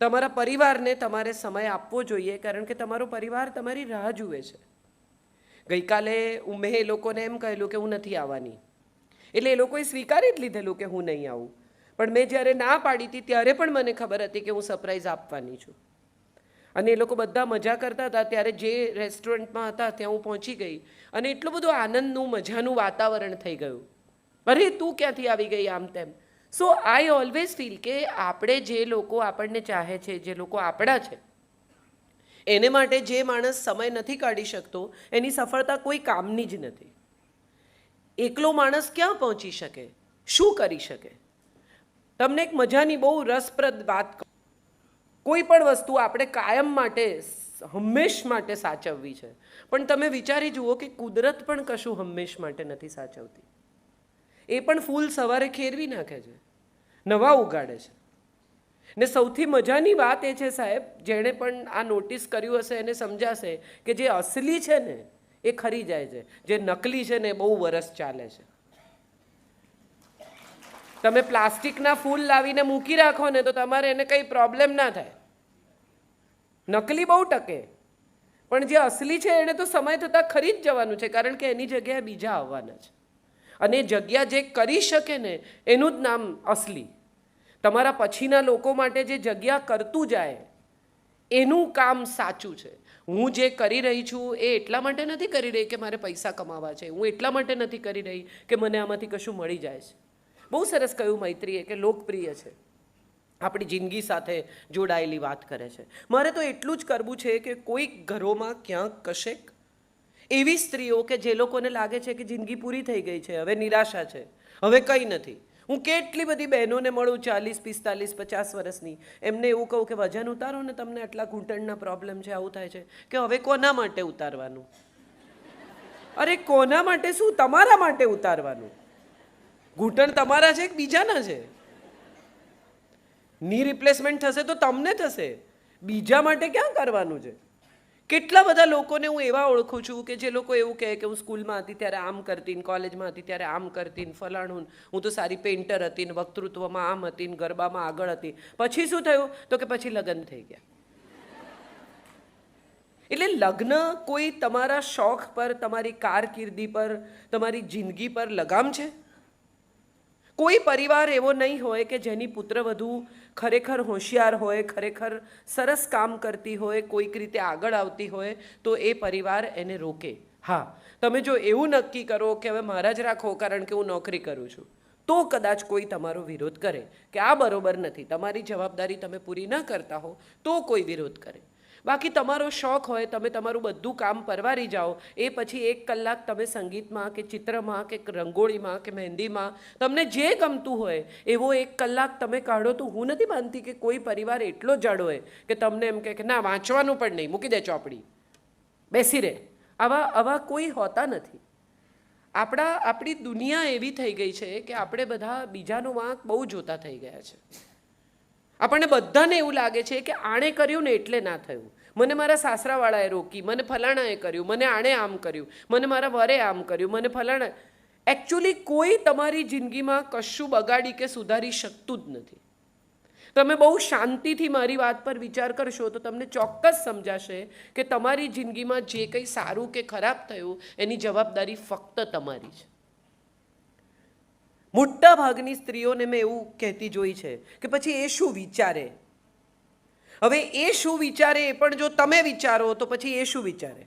તમારા પરિવારને તમારે સમય આપવો જોઈએ, કારણ કે તમારો પરિવાર તમારી રાહ જુએ છે. ગઈકાલે મેં એ લોકોને એમ કહેલું કે હું નથી આવવાની, એટલે એ લોકોએ સ્વીકારી જ લીધેલું કે હું નહીં આવું. પણ મેં જ્યારે ના પાડી હતી ત્યારે પણ મને ખબર હતી કે હું સરપ્રાઈઝ આપવાની છું. અને એ લોકો બધા મજા કરતા હતા. ત્યારે જે રેસ્ટોરન્ટમાં હતા ત્યાં હું પહોંચી ગઈ અને એટલું બધું આનંદનું મજાનું વાતાવરણ થઈ ગયું. અરે તું ક્યાંથી આવી ગઈ, આમ તેમ. સો આઈ ઓલવેઝ ફીલ કે આપણે જે લોકો આપણને ચાહે છે, જે લોકો આપણા છે, એને માટે જે માણસ સમય નથી કાઢી શકતો એની સફળતા કોઈ કામની જ નથી. એકલો માણસ ક્યાં પહોંચી શકે, શું કરી શકે? તમને એક મજાની બહુ રસપ્રદ વાત કહું. કોઈ પણ વસ્તુ આપણે કાયમ માટે, હંમેશ માટે સાચવવી છે, પણ તમે વિચારી જુઓ કે કુદરત પણ કશું હંમેશ માટે નથી સાચવતી. એ પણ ફૂલ સવારે ખેરવી નાખે છે, નવા ઉગાડે છે. ને સૌથી મજાની વાત એ છે સાહેબ, જેણે પણ આ નોટિસ કર્યું હશે એને સમજાશે કે જે અસલી છે ને એ ખરી જાય છે, જે નકલી છે ને એ બહુ વરસ ચાલે છે. તમે પ્લાસ્ટિકના ફૂલ લાવીને મૂકી રાખો ને તો તમારે એને કંઈ પ્રોબ્લેમ ના થાય, નકલી બહુ ટકે. પણ જે અસલી છે એને તો સમય થતાં ખરી જ જવાનું છે, કારણ કે એની જગ્યાએ બીજા આવવાના છે. અને જગ્યા જે કરી શકે ને એનું જ નામ અસલી. તમારા પછીના લોકો માટે જે જગ્યા કરતું જાય એનું કામ સાચું છે. હું જે કરી રહી છું એ એટલા માટે નથી કરી રહી કે મારે પૈસા કમાવા છે, હું એટલા માટે નથી કરી રહી કે મને આમાંથી કશું મળી જાય છે. બહુ સરસ કહ્યું મૈત્રીએ કે લોકપ્રિય છે, આપણી જિંદગી સાથે જોડાયેલી વાત કરે છે. મારે તો એટલું જ કરવું છે કે કોઈક ઘરોમાં ક્યાંક કશેક એવી સ્ત્રીઓ કે જે લોકોને લાગે છે કે જિંદગી પૂરી થઈ ગઈ છે, હવે નિરાશા છે, હવે કંઈ નથી. હું કેટલી બધી બહેનોને મળું 40, 45, 50 વર્ષની, એમને એવું કહું કે વજન ઉતારો ને, તમને આટલા ઘૂંટણના પ્રોબ્લેમ છે, આવું થાય છે. કે હવે કોના માટે ઉતારવાનું? અરે કોના માટે શું, તમારા માટે ઉતારવાનું. ઘૂંટણ તમારા છે કે બીજાના છે? ની રિપ્લેસમેન્ટ થશે તો તમને થશે, બીજા માટે ક્યાં કરવાનું છે? કેટલા બધા લોકોને હું એવા ઓળખું છું કે જે લોકો એવું કહે કે હું સ્કૂલમાં હતી ત્યારે આમ કરતી, કોલેજમાં હતી ત્યારે આમ કરતી, ફલાણું, હું તો સારી પેઇન્ટર હતી, વક્તૃત્વમાં આમ હતી, ગરબામાં આગળ હતી. પછી શું થયું? તો કે પછી લગ્ન થઈ ગયા. એટલે લગ્ન કોઈ તમારા શોખ પર, તમારી કારકિર્દી પર, તમારી જિંદગી પર લગામ છે? કોઈ પરિવાર એવો નહીં હોય કે જેની પુત્રવધુ ખરેખર હોશિયાર હોય, ખરેખર સરસ કામ કરતી હોય, કોઈક રીતે આગળ આવતી હોય તો એ પરિવાર એને રોકે. હા, તમે જો એવું નક્કી કરો કે હવે મારા જ રાખો કારણ કે હું નોકરી કરું છું, તો કદાચ કોઈ તમારો વિરોધ કરે કે આ બરોબર નથી, તમારી જવાબદારી તમે પૂરી ન કરતા હો તો કોઈ વિરોધ કરે. બાકી તમારો શોખ હોય, તમે તમારું બધું કામ પરવારી જાઓ, એ પછી 1 કલાક તમે સંગીતમાં કે ચિત્રમાં કે રંગોળીમાં કે મહેંદીમાં, તમને જે ગમતું હોય એવો 1 કલાક તમે કાઢો. તો હું નથી માનતી કે કોઈ પરિવાર એટલો જડ હોય કે તમને એમ કહે કે ના વાંચવાનું પણ નહીં, મૂકી દે ચોપડી, બેસી રહે. આવા કોઈ હોતા નથી. આપણી દુનિયા એવી થઈ ગઈ છે કે આપણે બધા બીજાનો વાંક બહુ જોતા થઈ ગયા છે. આપણને બધાને એવું લાગે છે કે આણે કર્યું ને એટલે ના થયું, મને મારા સાસરાવાળાએ રોકી, મને ફલાણાએ કર્યું, મને આણે આમ કર્યું, મને મારા વરે આમ કર્યું, મને ફલાણા. એકચ્યુઅલી કોઈ તમારી જિંદગીમાં કશું બગાડી કે સુધારી શકતું જ નથી. તમે બહુ શાંતિથી મારી વાત પર વિચાર કરશો તો તમને ચોક્કસ સમજાશે કે તમારી જિંદગીમાં જે કંઈ સારું કે ખરાબ થયું એની જવાબદારી ફક્ત તમારી છે. મોટા ભાગની સ્ત્રીઓને મેં એવું કહેતી જોઈ છે કે પછી એ શું વિચારે. હવે એ શું વિચારે એ પણ જો તમે વિચારો તો પછી એ શું વિચારે?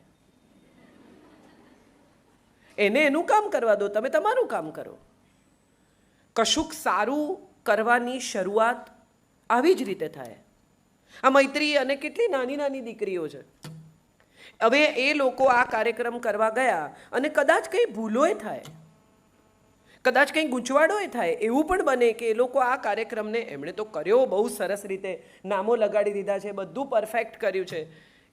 એને એનું કામ કરવા દો, તમે તમારું કામ કરો. કશુંક સારું કરવાની શરૂઆત આવી જ રીતે થાય. આ મૈત્રી અને કેટલી નાની નાની દીકરીઓ છે. હવે એ લોકો આ કાર્યક્રમ કરવા ગયા અને કદાચ કંઈ ભૂલોય થાય, કદાચ કંઈ ગૂંચવાડોય થાય. એવું પણ બને કે એ લોકો આ કાર્યક્રમને, એમણે તો કર્યો બહુ સરસ રીતે, નામો લગાડી દીધા છે, બધું પરફેક્ટ કર્યું છે,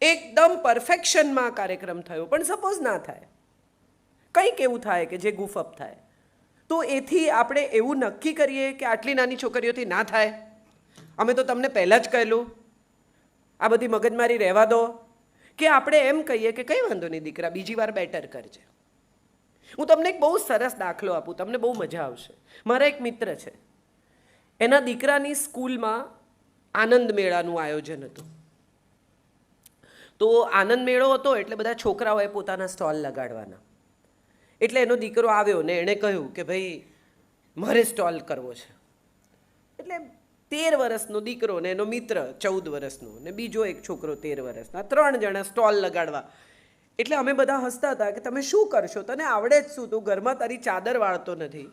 એકદમ પરફેક્શનમાં કાર્યક્રમ થયો, પણ સપોઝ ના થાય, કંઈક એવું થાય કે જે ગુફઅપ થાય, તો એથી આપણે એવું નક્કી કરીએ કે આટલી નાની છોકરીઓથી ના થાય, અમે તો તમને પહેલાં જ કહેલું, આ બધી મગજમારી રહેવા દો. કે આપણે એમ કહીએ કે કંઈ વાંધો નહીં દીકરા, બીજી વાર બેટર કરજે. હું તમને એક બહુ સરસ દાખલો આપું, તમને બહુ મજા આવશે. મારા એક મિત્ર છે, એના દીકરાની સ્કૂલમાં આનંદ મેળાનું આયોજન હતું. તો આનંદ મેળો હતો એટલે બધા છોકરાઓએ પોતાના સ્ટોલ લગાડવાના. એટલે એનો દીકરો આવ્યો ને એણે કહ્યું કે ભાઈ મારે સ્ટોલ કરવો છે. એટલે 13 વર્ષનો દીકરો ને એનો મિત્ર 14 વર્ષનો ને બીજો એક છોકરો 13 વર્ષનો, 3 જણા સ્ટોલ લગાડવા. એટલે અમે બધા હસતા હતા કે તમે શું કરશો, તને આવડે જ શું, તું ઘરમાં તારી ચાદર વાળતો નથી,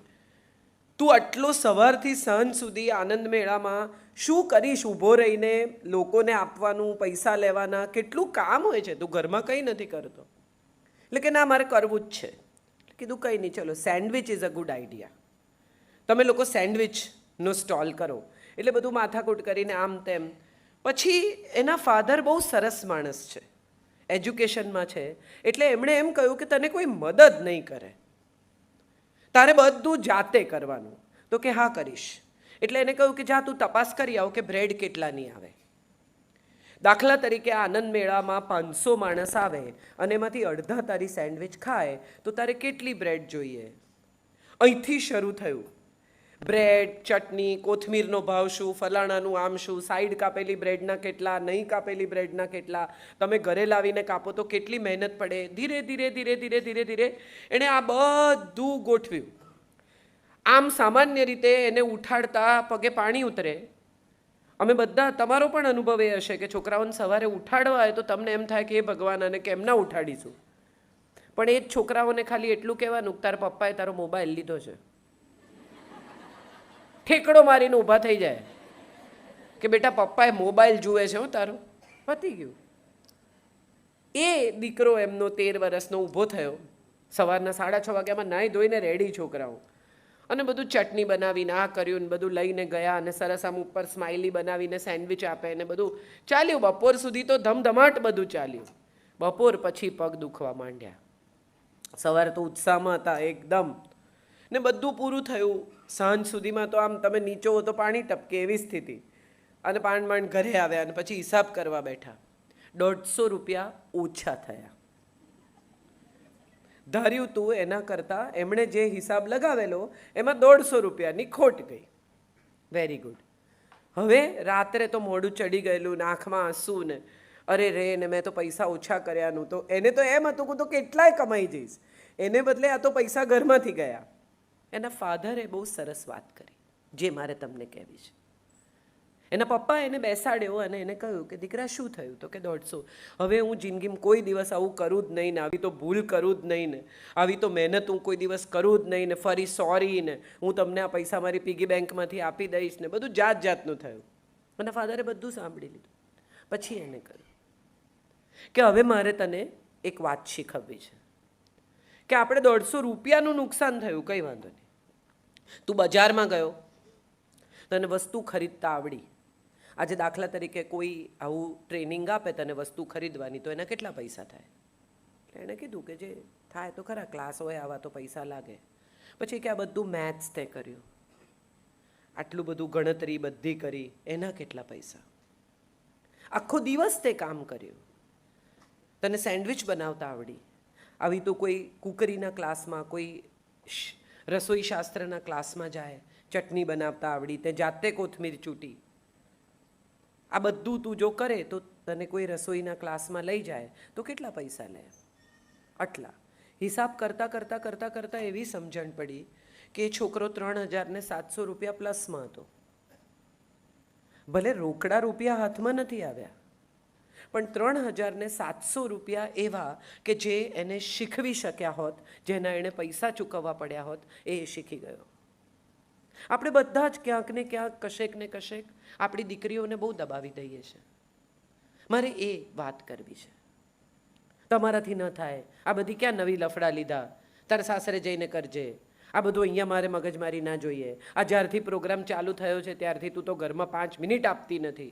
તું આટલો સવારથી સાંજ સુધી આનંદ મેળામાં શું કરીશ, ઊભો રહીને લોકોને આપવાનું, પૈસા લેવાના, કેટલું કામ હોય છે, તું ઘરમાં કંઈ નથી કરતો. એટલે કે ના મારે કરવું જ છે. કીધું કંઈ નહીં, ચલો sandwich is a good idea, તમે લોકો સેન્ડવિચનો સ્ટોલ કરો. એટલે બધું માથાકૂટ કરીને આમ તેમ. પછી એના ફાધર બહુ સરસ માણસ છે, એજ્યુકેશનમાં છે, એટલે એમણે એમ કહ્યું કે તને કોઈ મદદ નહીં કરે, તારે બધું જાતે કરવાનું. તો કે હા કરીશ. એટલે એને કહ્યું કે જા તું તપાસ કરી આવ કે બ્રેડ કેટલાની આવે. દાખલા તરીકે આનંદ મેળામાં 500 માણસ આવે અને એમાંથી અડધા તારી સેન્ડવિચ ખાય તો તારે કેટલી બ્રેડ જોઈએ. અહીંથી શરૂ થયું. બ્રેડ, ચટણી, કોથમીરનો ભાવ શું, ફલાણાનું આમ શું, સાઈડ કાપેલી બ્રેડના કેટલા, નહીં કાપેલી બ્રેડના કેટલા, તમે ઘરે લાવીને કાપો તો કેટલી મહેનત પડે. ધીરે ધીરે ધીરે ધીરે ધીરે ધીરે એણે આ બધું ગોઠવ્યું. આમ સામાન્ય રીતે એને ઉઠાડતા પગે પાણી ઉતરે. અમે બધા, તમારો પણ અનુભવ એ હશે કે છોકરાઓને સવારે ઉઠાડવા હોય તો તમને એમ થાય કે એ ભગવાન અને કેમ ના ઉઠાડીશું. પણ એ જ છોકરાઓને ખાલી એટલું કહેવાનું તારા પપ્પાએ તારો મોબાઈલ લીધો છે, ઠેકડો મારીને ઊભા થઈ જાય કે બેટા પપ્પાએ મોબાઈલ જુએ છે, તારું પતી ગયું. એ દીકરો એમનો 13 વર્ષનો ઊભો થયો સવારના 6:30 વાગ્યામાં, નાહી ધોઈને રેડી છોકરાઓ, અને બધું ચટણી બનાવીને આ કર્યું ને બધું લઈને ગયા અને સરસ આમ ઉપર સ્માઇલી બનાવીને સેન્ડવિચ આપે ને બધું ચાલ્યું. બપોર સુધી તો ધમધમાટ બધું ચાલ્યું. બપોર પછી પગ દુખવા માંડ્યા. સવારે તો ઉત્સાહમાં હતા એકદમ ને બધું પૂરું થયું. સાંજ સુધીમાં તો આમ તમે નીચો હો તો પાણી ટપકે એવી સ્થિતિ. અને માંડ ઘરે આવ્યા અને પછી હિસાબ કરવા બેઠા. 150 રૂપિયા ઓછા થયા. ધાર્યું તું એના કરતાં એમણે જે હિસાબ લગાવેલો એમાં 150 રૂપિયાની ખોટ ગઈ. Very good. હવે રાત્રે તો મોઢું ચડી ગયેલું ને આંખમાં આંસુ ને અરે રે ને મેં તો પૈસા ઓછા કર્યાનું. તો એને તો એમ હતું કે હું તો કેટલાય કમાઈ જઈશ, એને બદલે આ તો પૈસા ઘરમાંથી ગયા. એના ફાધરે બહુ સરસ વાત કરી જે મારે તમને કહેવી છે. એના પપ્પા એને બેસાડ્યો અને એને કહ્યું કે દીકરા શું થયું? તો કે 150. હવે હું જિંદગીમાં કોઈ દિવસ આવું કરું જ નહીં ને, આવી તો ભૂલ કરું જ નહીં ને, આવી તો મહેનત હું કોઈ દિવસ કરું જ નહીં ને, ફરી સોરી ને હું તમને આ પૈસા મારી પીગી બેંકમાંથી આપી દઈશ ને, બધું જાત જાતનું થયું. એના ફાધરે બધું સાંભળી લીધું. પછી એને કહ્યું કે હવે મારે તને એક વાત શીખવવી છે કે આપણે 150 રૂપિયાનું નુકસાન થયું, કંઈ વાંધો નહીં. તું બજારમાં ગયો, તને વસ્તુ ખરીદતા આવડી. આજે દાખલા તરીકે કોઈ આવું ટ્રેનિંગ આપે તને વસ્તુ ખરીદવાની, તો એના કેટલા પૈસા થાય? એણે કીધું કે જે થાય તો ખરા, ક્લાસ હોય આવા તો પૈસા લાગે. પછી કે આ બધું મેથ્સ તે કર્યું, આટલું બધું ગણતરી બધી કરી, એના કેટલા પૈસા? આખો દિવસ તે કામ કર્યું, તને સેન્ડવિચ બનાવતા આવડી, આવી તો કોઈ કુકરીના ક્લાસમાં, કોઈ રસોઈ શાસ્ત્રના ક્લાસમાં જાય, ચટણી બનાવતા આવડી, તે જાતે કોથમીર ચૂંટી. આ બધું તું જો કરે તો તને કોઈ રસોઈના ક્લાસમાં લઈ જાય તો કેટલા પૈસા લે? આટલા. હિસાબ કરતાં કરતાં કરતાં કરતાં એવી સમજણ પડી કે એ છોકરો 3,700 રૂપિયા પ્લસમાં હતો. ભલે રોકડા રૂપિયા હાથમાં નથી આવ્યા, પણ 3,700 રૂપિયા એવા કે જે એને શીખવી શક્યા હોત, જેના એણે પૈસા ચૂકવવા પડ્યા હોત, એ શીખી ગયો. આપણે બધા જ ક્યાંક ને ક્યાંક, કશેક ને કશેક આપણી દીકરીઓને બહુ દબાવી દઈએ છીએ. મારે એ વાત કરવી છે. તમારાથી ન થાય, આ બધી ક્યાં નવી લફડા લીધા, તારા સાસરે જઈને કરજે, આ બધું અહીંયા મારે મગજમારી ના જોઈએ. આ જ્યારથી પ્રોગ્રામ ચાલુ થયો છે ત્યારથી તું તો ઘરમાં 5 મિનિટ આપતી નથી,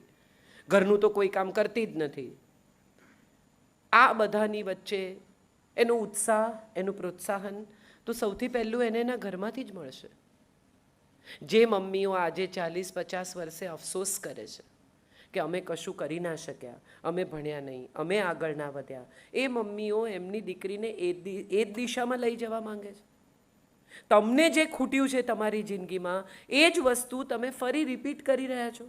ઘરનું તો કોઈ કામ કરતી જ નથી. આ બધાની વચ્ચે એનો ઉત્સાહ, એનું પ્રોત્સાહન તો સૌથી પહેલું એને એના ઘરમાંથી જ મળશે. જે મમ્મીઓ આજે 40-50 વર્ષે અફસોસ કરે છે કે અમે કશું કરી ના શક્યા, અમે ભણ્યા નહીં, અમે આગળ ના વધ્યા, એ મમ્મીઓ એમની દીકરીને એ જ દિશામાં લઈ જવા માંગે છે. તમને જે ખૂટ્યું છે તમારી જિંદગીમાં, એ જ વસ્તુ તમે ફરી રિપીટ કરી રહ્યા છો.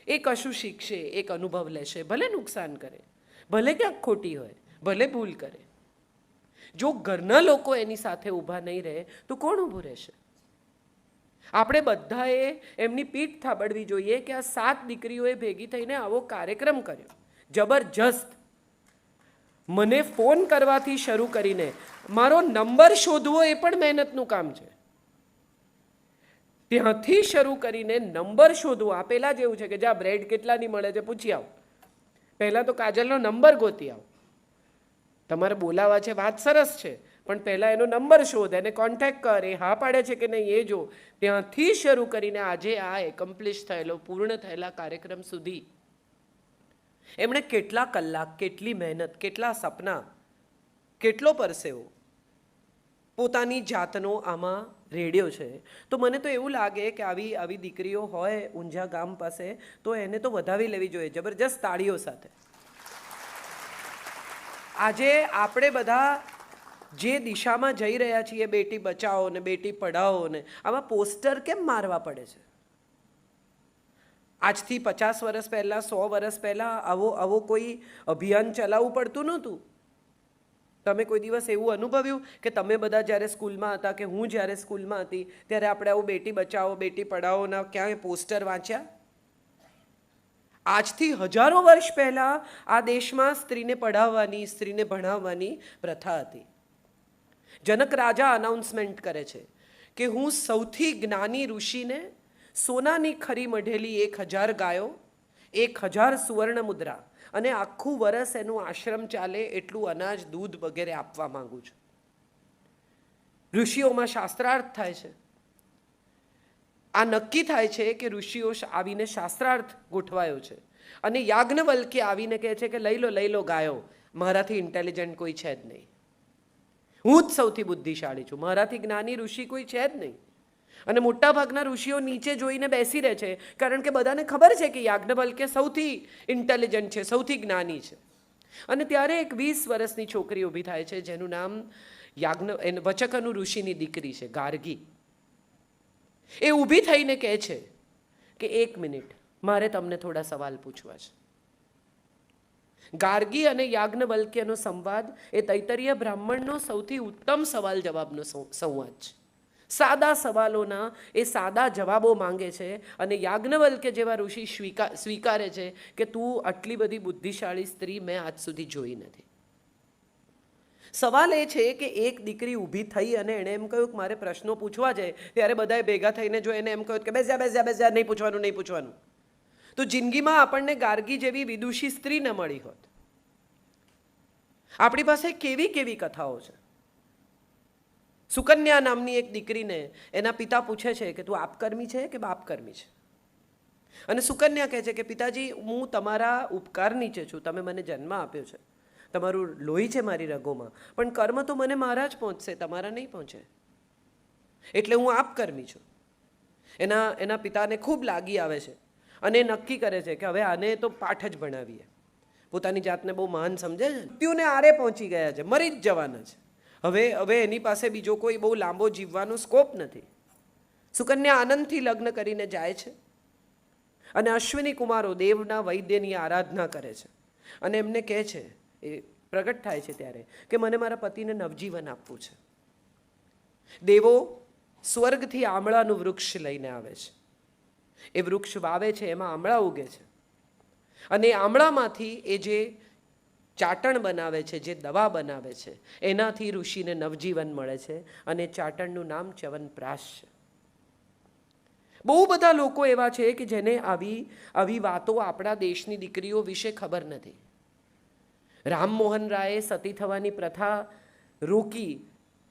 એ કશું શીખશે, એક અનુભવ લેશે, ભલે નુકસાન કરે, ભલે ક્યાંક ખોટી હોય, ભલે ભૂલ કરે. જો ઘરના લોકો એની સાથે ઊભા નહીં રહે તો કોણ ઊભું રહેશે? આપણે બધાએ એમની પીઠ થાબડવી જોઈએ કે આ 7 દીકરીઓએ ભેગી થઈને આવો કાર્યક્રમ કર્યો, જબરજસ્ત. મને ફોન કરવાથી શરૂ કરીને મારો નંબર શોધવો એ પણ મહેનતનું કામ છે. ત્યાંથી શરૂ કરીને નંબર શોધવો, આ પહેલાં જેવું છે કે જા બ્રેડ કેટલાની મળે છે પૂછી આવ. પહેલાં તો કાજલનો નંબર ગોતી આવ. તમારે બોલાવા છે વાત સરસ છે, પણ પહેલાં એનો નંબર શોધ, એને કોન્ટેક્ટ કર, એ હા પાડે છે કે નહીં એ જો. ત્યાંથી શરૂ કરીને આજે આ એકમ્પ્લિશ થયેલો, પૂર્ણ થયેલા કાર્યક્રમ સુધી એમણે કેટલા કલાક, કેટલી મહેનત, કેટલા સપના, કેટલો પરસેવો પોતાની જાતનો આમાં રેડ્યો છે. તો મને તો એવું લાગે કે આવી દીકરીઓ હોય ઊંઝા ગામ પાસે તો એને તો વધાવી લેવી જોઈએ, જબરજસ્ત તાળીઓ સાથે. આજે આપણે બધા જે દિશામાં જઈ રહ્યા છીએ, બેટી બચાવો ને બેટી પઢાઓ ને, આમાં પોસ્ટર કેમ મારવા પડે છે? આજથી 50 વર્ષ પહેલાં, 100 વર્ષ પહેલાં આવો કોઈ અભિયાન ચલાવવું પડતું નહોતું. તમે કોઈ દિવસ એવું અનુભવ્યું કે તમે બધા જ્યારે સ્કૂલમાં હતા કે હું જ્યારે સ્કૂલમાં હતી ત્યારે આપણે આવું બેટી બચાવો બેટી પઢાઓના ક્યાંય પોસ્ટર વાંચ્યા? આજથી હજારો વર્ષ પહેલાં આ દેશમાં સ્ત્રીને પઢાવવાની, સ્ત્રીને ભણાવવાની પ્રથા હતી. જનક રાજા અનાઉન્સમેન્ટ કરે છે કે હું સૌથી જ્ઞાની ઋષિને સોનાની ખરી મઢેલી 1000 ગાયો, 1000 સુવર્ણ મુદ્રા અને આખું વર્ષ એનું આશ્રમ ચાલે એટલું અનાજ, દૂધ વગેરે આપવા માંગુ છું. ઋષિઓમાં શાસ્ત્રાર્થ થાય છે. આ નક્કી થાય છે કે ઋષિઓ આવીને શાસ્ત્રાર્થ ગોઠવાયો છે અને યાજ્ઞવલ્ક્ય આવીને કહે છે કે લઈ લો ગાયો, મારાથી ઇન્ટેલિજન્ટ કોઈ છે જ નહીં, હું જ સૌથી બુદ્ધિશાળી છું, મારાથી જ્ઞાની ઋષિ કોઈ છે જ નહીં. અને મોટાભાગના ઋષિઓ નીચે જોઈને બેસી રહે છે, કારણ કે બધાને ખબર છે કે યાજ્ઞવલ્ક્ય સૌથી ઇન્ટેલિજન્ટ છે, સૌથી જ્ઞાની છે. અને ત્યારે એક 20 વર્ષની છોકરી ઊભી થાય છે જેનું નામ વચકનુ ઋષિની દીકરી છે, ગાર્ગી. એ ઊભી થઈને કહે છે કે 1 મિનિટ, મારે તમને થોડા સવાલ પૂછવા છે. ગાર્ગી અને યાજ્ઞવલ્ક્યનો સંવાદ એ તૈત્તરીય બ્રાહ્મણનો સૌથી ઉત્તમ સવાલ જવાબનો સંવાદ છે. સાદા સવાલોના એ સાદા જવાબો માંગે છે અને યાજ્ઞવલ્ક્ય જેવા ઋષિ સ્વીકારે છે કે તું આટલી બધી બુદ્ધિશાળી સ્ત્રી મેં આજ સુધી જોઈ નથી. સવાલ એ છે કે એક દીકરી ઊભી થઈ અને એણે એમ કહ્યું કે મારે પ્રશ્નો પૂછવા છે, ત્યારે બધાએ ભેગા થઈને જો એને એમ કહ્યું કે બેસ જા, નહીં પૂછવાનું, તો જિંદગીમાં આપણને ગાર્ગી જેવી વિદુષી સ્ત્રી ન મળી હોત. આપણી પાસે કેવી કેવી કથાઓ છે. સુકન્યા નામની એક દીકરીને એના પિતા પૂછે છે કે તું આપકર્મી છે કે બાપકર્મી છે? અને સુકન્યા કહે છે કે પિતાજી, હું તમારા ઉપકાર નીચે છું, તમે મને જન્મ આપ્યો છે, તમારું લોહી છે મારી રગોમાં, પણ કર્મ તો મને મારા જ પહોંચશે, તમારા નહીં પહોંચે, એટલે હું આપકર્મી છું. એના પિતાને ખૂબ લાગી આવે છે અને એ નક્કી કરે છે કે હવે આને તો પાઠ જ ભણાવીએ. પોતાની જાતને બહુ મહાન સમજે છે, મૃત્યુને આરે પહોંચી ગયા છે, મરી જ જવાના છે. હવે એની પાસે બીજો કોઈ બહુ લાંબો જીવવાનો સ્કોપ નથી. સુકન્યા આનંદથી લગ્ન કરીને જાય છે અને અશ્વિની કુમારો દેવના વૈદ્યની આરાધના કરે છે અને એમને કહે છે, એ પ્રગટ થાય છે ત્યારે, કે મને મારા પતિને નવજીવન આપવું છે. દેવો સ્વર્ગથી આમળાનું વૃક્ષ લઈને આવે છે. એ વૃક્ષ વાવે છે, એમાં આમળા ઉગે છે અને એ આમળામાંથી એ જે ચાટણ બનાવે છે, જે દવા બનાવે છે, એનાથી ઋષિને નવજીવન મળે છે અને ચાટણનું નામ ચ્યવનપ્રાશ છે. બહુ બધા લોકો એવા છે કે જેને આવી વાતો આપણા દેશની દીકરીઓ વિશે ખબર નથી. રામમોહન રાયે સતી થવાની પ્રથા રોકી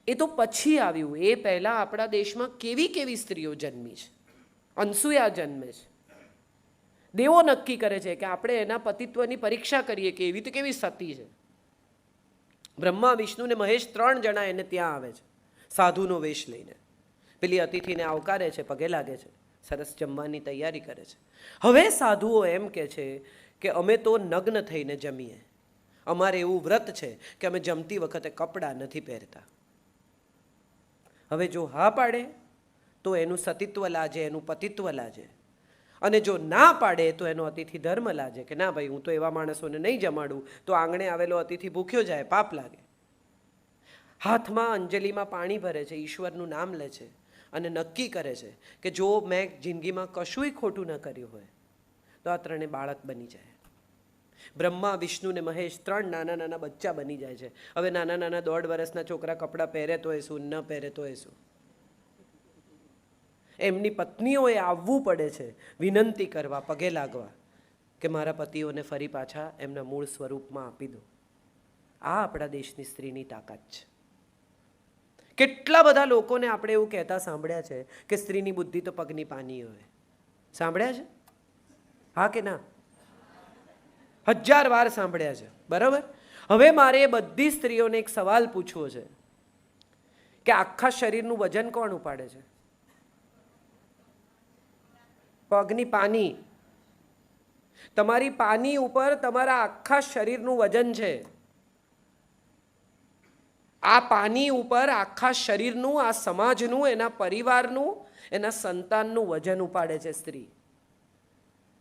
એ તો પછી આવ્યું. એ પહેલાં આપણા દેશમાં કેવી કેવી સ્ત્રીઓ જન્મી છે. અનસૂયા જન્મે છે. દેવો નક્કી કરે છે કે આપણે એના પતિત્વની પરીક્ષા કરીએ કે એવી તો કેવી સતી છે. બ્રહ્મા, વિષ્ણુ ને મહેશ 3 જણા એને ત્યાં આવે છે સાધુનો વેશ લઈને. પેલી અતિથિને આવકારે છે, પગે લાગે છે, સરસ જમવાની તૈયારી કરે છે. હવે સાધુઓ એમ કહે છે કે અમે તો નગ્ન થઈને જમીએ, અમારે એવું વ્રત છે કે અમે જમતી વખતે કપડાં નથી પહેરતા. હવે જો હા પાડે તો એનું સતીત્વ લાજે, એનું પતિત્વ લાજે, અને જો ના પાડે તો એનો અતિથિ ધર્મ લાગે કે ના ભાઈ, હું તો એવા માણસોને નહીં જમાડું, તો આંગણે આવેલો અતિથિ ભૂખ્યો જાય, પાપ લાગે. હાથમાં અંજલિમાં પાણી ભરે છે, ઈશ્વરનું નામ લે છે અને નક્કી કરે છે કે જો મેં જિંદગીમાં કશુંય ખોટું ન કર્યું હોય તો આ ત્રણે બાળક બની જાય. બ્રહ્મા, વિષ્ણુ ને મહેશ 3 નાના નાના બચ્ચા બની જાય છે. હવે નાના નાના 1.5 વર્ષના છોકરા કપડાં પહેરે તોય શું, ન પહેરે તોય શું. એમની પત્નીઓએ આવવું પડે છે વિનંતી કરવા, પગે લાગવા કે મારા પતિઓને ફરી પાછા એમના મૂળ સ્વરૂપમાં આપી દો. આ આપણા દેશની સ્ત્રીની તાકાત છે. કેટલા બધા લોકોને આપણે એવું કહેતા સાંભળ્યા છે કે સ્ત્રીની બુદ્ધિ તો પગની પાની હોય. સાંભળ્યા છે? હા કે ના? 1000 વાર સાંભળ્યા છે. બરાબર. હવે મારે એ બધી સ્ત્રીઓને એક સવાલ પૂછવો છે કે આખા શરીરનું વજન કોણ ઉપાડે છે? પગની પાની. તમારી પાની ઉપર તમારા આખા શરીરનું વજન છે. આ પાની ઉપર આખા શરીરનું, આ સમાજનું, એના પરિવારનું, એના સંતાનનું વજન ઉપાડે છે સ્ત્રી.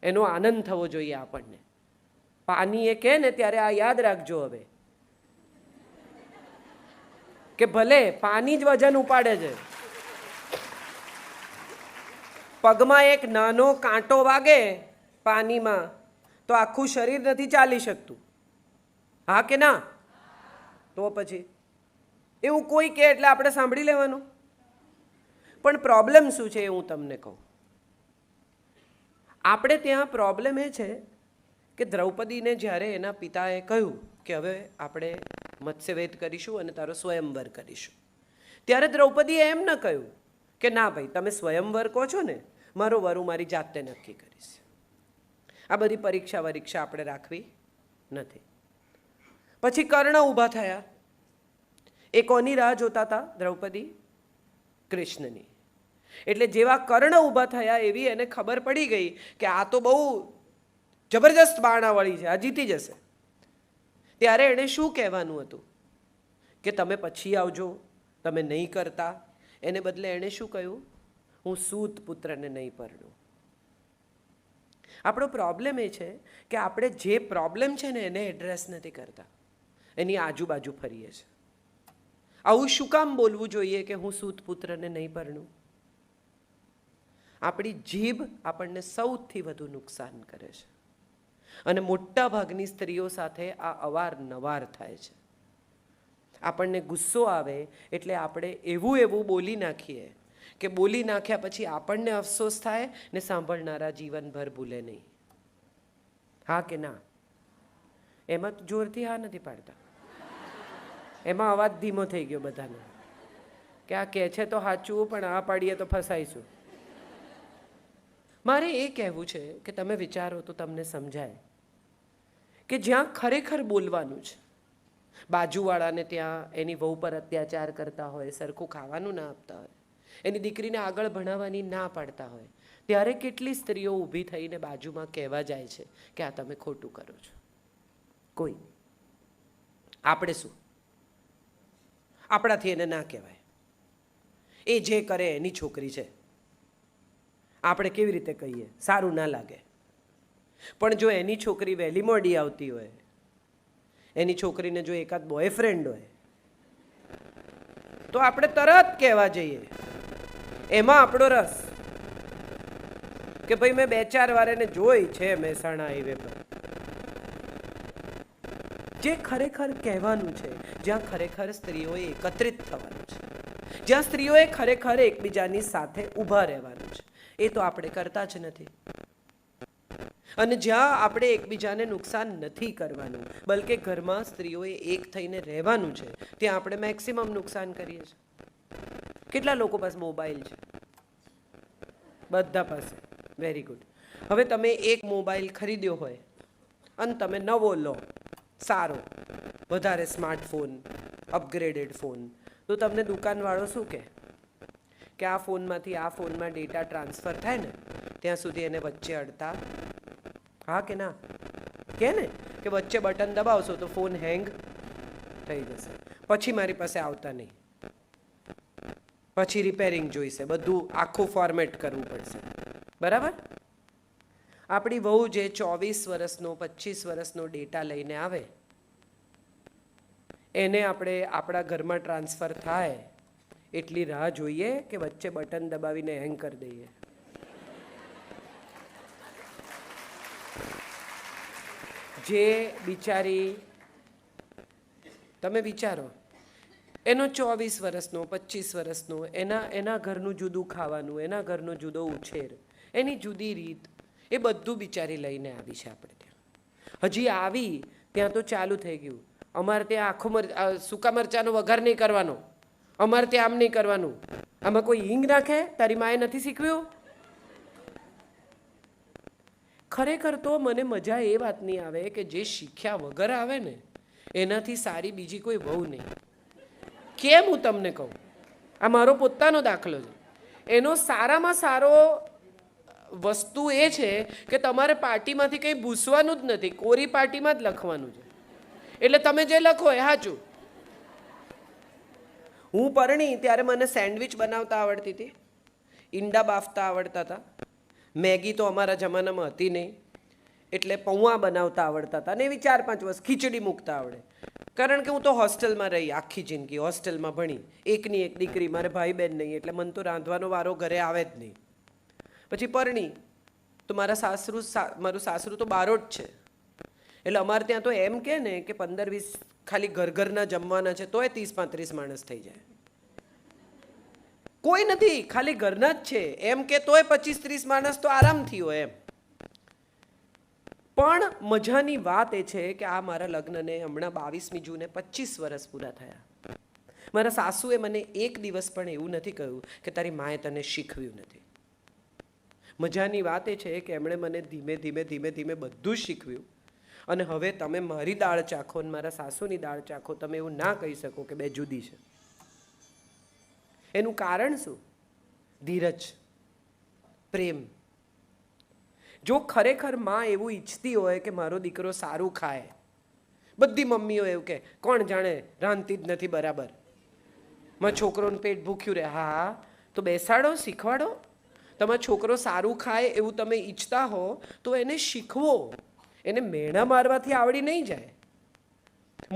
એનો આનંદ થવો જોઈએ આપણને. પાની એ કહે ને ત્યારે આ યાદ રાખજો હવે કે ભલે પાની જ વજન ઉપાડે છે. પગમાં એક નાનો કાંટો વાગે પાણીમાં તો આખું શરીર નથી ચાલી શકતું. હા કે ના? તો પછી એવું કોઈ કહે એટલે આપણે સાંભળી લેવાનું. પણ પ્રોબ્લેમ શું છે એ હું તમને કહું. આપણે ત્યાં પ્રોબ્લેમ એ છે કે દ્રૌપદીને જ્યારે એના પિતાએ કહ્યું કે હવે આપણે મત્સ્યવેદ કરીશું અને તારો સ્વયંવર કરીશું, ત્યારે દ્રૌપદીએ એમ ન કહ્યું કે ના ભાઈ, તમે સ્વયંવર કહો છો ને, મારો વર હું મારી જાતે નક્કી કરીશ. આ બધી પરીક્ષા આપણે રાખવી નથી. પછી કર્ણ ઊભા થયા. એ કોની રાહ જોતા હતા? દ્રૌપદી? કૃષ્ણની. એટલે જેવા કર્ણ ઊભા થયા એવી એને ખબર પડી ગઈ કે આ તો બહુ જબરજસ્ત બાણાવાળી છે, આ જીતી જશે. ત્યારે એણે શું કહેવાનું હતું કે તમે પછી આવજો, તમે નહીં કરતા. એને બદલે એણે શું કહ્યું? હું સૂત પુત્રને નહીં પરણું. આપણો પ્રોબ્લેમ એ છે કે આપણે જે પ્રોબ્લેમ છે ને એને એડ્રેસ નથી કરતા, એની આજુબાજુ ફરીએ છીએ. આવું શું કામ બોલવું જોઈએ કે હું સૂત પુત્રને નહીં પરણું? આપણી જીભ આપણને સૌથી વધુ નુકસાન કરે છે અને મોટા ભાગની સ્ત્રીઓ સાથે આ અવારનવાર થાય છે. આપણને ગુસ્સો આવે એટલે આપણે એવું બોલી નાખીએ કે બોલી નાખ્યા પછી આપણને અફસોસ થાય ને સાંભળનારા જીવનભર ભૂલે નહીં. હા કે ના? એમાં જોરથી હા નથી પાડતા. એમાં અવાજ ધીમો થઈ ગયો બધાને કે આ કહે છે તો સાચું, પણ આ પાડીએ તો ફસાઈશું. મારે એ કહેવું છે કે તમે વિચારો તો તમને સમજાય કે જ્યાં ખરેખર બોલવાનું છે, બાજુવાળાને ત્યાં એની વહુ પર અત્યાચાર કરતા હોય, સરખું ખાવાનું ના આપતા હોય, એની દીકરીને આગળ ભણાવવાની ના પાડતા હોય, ત્યારે કેટલી સ્ત્રીઓ ઊભી થઈને બાજુમાં કહેવા જાય છે કે આ તમે ખોટું કરો છો? કોઈ. આપણે શું? આપણાથી એને ના કહેવાય. એ જે કરે એની છોકરી છે. આપણે કેવી રીતે કહીએ? સારું ના લાગે. પણ જો એની છોકરી વહેલી મોડી આવતી હોય, એની છોકરીને જો એકાદ બોયફ્રેન્ડ હોય, તો આપણે તરત કહેવા જઈએ. એમાં આપણો રસ કે ભાઈ મેં 2-4 વાર એને જોઈ છે મહેસાણા હાઈવે પર. જે ખરેખર કહેવાનું છે, જ્યાં ખરેખર સ્ત્રીઓએ એકત્રિત થવાનું છે, જ્યાં સ્ત્રીઓએ ખરેખર એકબીજાની સાથે ઊભા રહેવાનું છે, એ તો આપણે કરતા જ નથી. અને જ્યાં આપણે એકબીજાને નુકસાન નથી કરવાનું, બલકે ઘરમાં સ્ત્રીઓએ એક થઈને રહેવાનું છે, ત્યાં આપણે મેક્સિમમ નુકસાન કરીએ છીએ. કેટલા લોકો પાસે મોબાઈલ છે? બધા પાસે. Very good. હવે તમે એક મોબાઈલ ખરીદ્યો હોય અને તમે નવો લો, સારો, વધારે સ્માર્ટફોન, અપગ્રેડેડ ફોન, તો તમને દુકાનવાળો શું કહે કે આ ફોનમાંથી આ ફોનમાં ડેટા ટ્રાન્સફર થાય ને ત્યાં સુધી એને વચ્ચે અડતા. હા કે ના? કે ને કે વચ્ચે બટન દબાવશો તો ફોન હેંગ થઈ જશે, પછી મારી પાસે આવતા નહીં, પછી રિપેરિંગ જોઈશે, બધું આખું ફોર્મેટ કરવું પડશે. બરાબર? આપણી વહુ જે 24 વર્ષનો 25 વર્ષનો ડેટા લઈને આવે એને આપણે આપણા ઘરમાં ટ્રાન્સફર થાય એટલી રાહ જોઈએ કે વચ્ચે બટન દબાવીને હેંગ કરી દઈએ? જે બિચારી, તમે વિચારો, એનો 24 વર્ષનો 25 વર્ષનો એના ઘરનું જુદું ખાવાનું, એના ઘરનો જુદો ઉછેર, એની જુદી રીત, એ બધું બિચારી લઈને આવી છે આપણે ત્યાં. હજી આવી ત્યાં તો ચાલુ થઈ ગયું, અમારે ત્યાં આખો સૂકા મરચાંનો વઘાર નહીં કરવાનો, અમારે ત્યાં આમ નહીં કરવાનું, આમાં કોઈ હિંગ નાખે? તારી માએ નથી શીખવ્યું? ખરેખર તો મને મજા એ વાતની આવે કે જે શીખ્યા વગર આવે ને એનાથી સારી બીજી કોઈ વહુ નહીં. કેમ હું તમને કહું, આ મારો પોતાનો દાખલો છે. એનો સારામાં સારો વસ્તુ એ છે કે તમારે પાર્ટીમાંથી કંઈ ભૂસવાનું જ નથી, કોરી પાર્ટીમાં જ લખવાનું છે. એટલે તમે જે લખો એ સાચું. હું પરણી ત્યારે મને સેન્ડવિચ બનાવતા આવડતી હતી, ઈંડા બાફતા આવડતા હતા, મેગી તો અમારા જમાનામાં હતી નહીં, એટલે પૌવા બનાવતા આવડતા હતા, અને એવી 4-5 વર્ષ ખીચડી મૂકતા આવડે. કારણ કે હું તો હોસ્ટેલમાં રહી આખી જિંદગી, હોસ્ટેલમાં ભણી, એકની એક દીકરી, મારે ભાઈ બહેન નહીં, એટલે મને તો રાંધવાનો વારો ઘરે આવે જ નહીં. પછી પરણી તો મારું સાસરું તો બારોટ છે, એટલે અમારે ત્યાં તો એમ કે ને કે 15-20 ખાલી ઘરના જમવાના છે તોય 30-35 માણસ થઈ જાય. કોઈ નથી, ખાલી ઘરના જ છે એમ કે તોય 25-30 માણસ તો આરામથી હોય એમ. પણ મજાની વાત એ છે કે આ મારા લગ્નને હમણાં 22મી જૂને 25 વર્ષ પૂરા થયા. મારા સાસુએ મને એક દિવસ પણ એવું નથી કહ્યું કે તારી માએ તને શીખવ્યું નથી. મજાની વાત એ છે કે એમણે મને ધીમે ધીમે ધીમે ધીમે બધું શીખવ્યું. અને હવે તમે મારી દાળ ચાખો અને મારા સાસુની દાળ ચાખો, તમે એવું ના કહી શકો કે બે જુદી છે. એનું કારણ શું? ધીરજ, પ્રેમ. જો ખરેખર માં એવું ઈચ્છતી હોય કે મારો દીકરો સારું ખાય, બધી મમ્મીઓ એવું કે કોણ જાણે રાંધતી જ નથી બરાબર, મારા છોકરોનું પેટ ભૂખ્યું રહે. હા, તો બેસાડો, શીખવાડો. તમારો છોકરો સારું ખાય એવું તમે ઈચ્છતા હો તો એને શીખવો. એને મેણા મારવાથી આવડી નહીં જાય.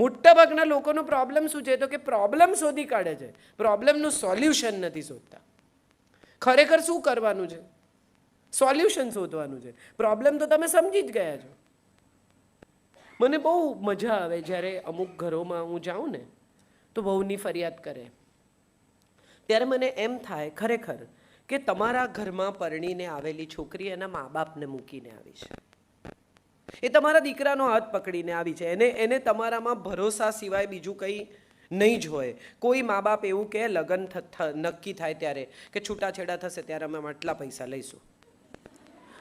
મોટા ભાગના લોકોનો પ્રોબ્લેમ શું છે? તો કે પ્રોબ્લેમ શોધી કાઢે છે, પ્રોબ્લેમનું સોલ્યુશન નથી શોધતા. ખરેખર શું કરવાનું છે? સોલ્યુશન શોધવાનું છે. પ્રોબ્લેમ તો તમે સમજી જ ગયા છો. મને બહુ મજા આવે જ્યારે અમુક ઘરોમાં હું જાઉં ને તો વહુની ફરિયાદ કરે ત્યારે મને એમ થાય ખરેખર કે તમારા ઘરમાં પરણીને આવેલી છોકરી એના મા બાપને મૂકીને આવી છે. એ તમારા દીકરાનો હાથ પકડીને આવી છે. એને તમારામાં ભરોસા સિવાય બીજું કંઈ નહીં જ હોય. કોઈ મા બાપ એવું કહે લગ્ન નક્કી થાય ત્યારે કે છૂટાછેડા થશે ત્યારે અમે આટલા પૈસા લઈશું.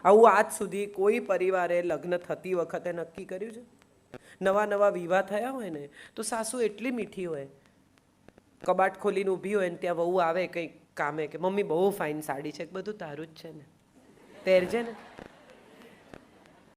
આવું આજ સુધી કોઈ પરિવારે લગ્ન થતી વખતે નક્કી કર્યું છે? નવા વિવાહ થયા હોય ને તો સાસુ એટલી મીઠી હોય, કબાટ ખોલીને ઊભી હોય ને ત્યાં વહુ આવે કંઈક કામે કે મમ્મી બહુ ફાઇન સાડી છે, બધું તારું જ છે ને, પહેરજે ને.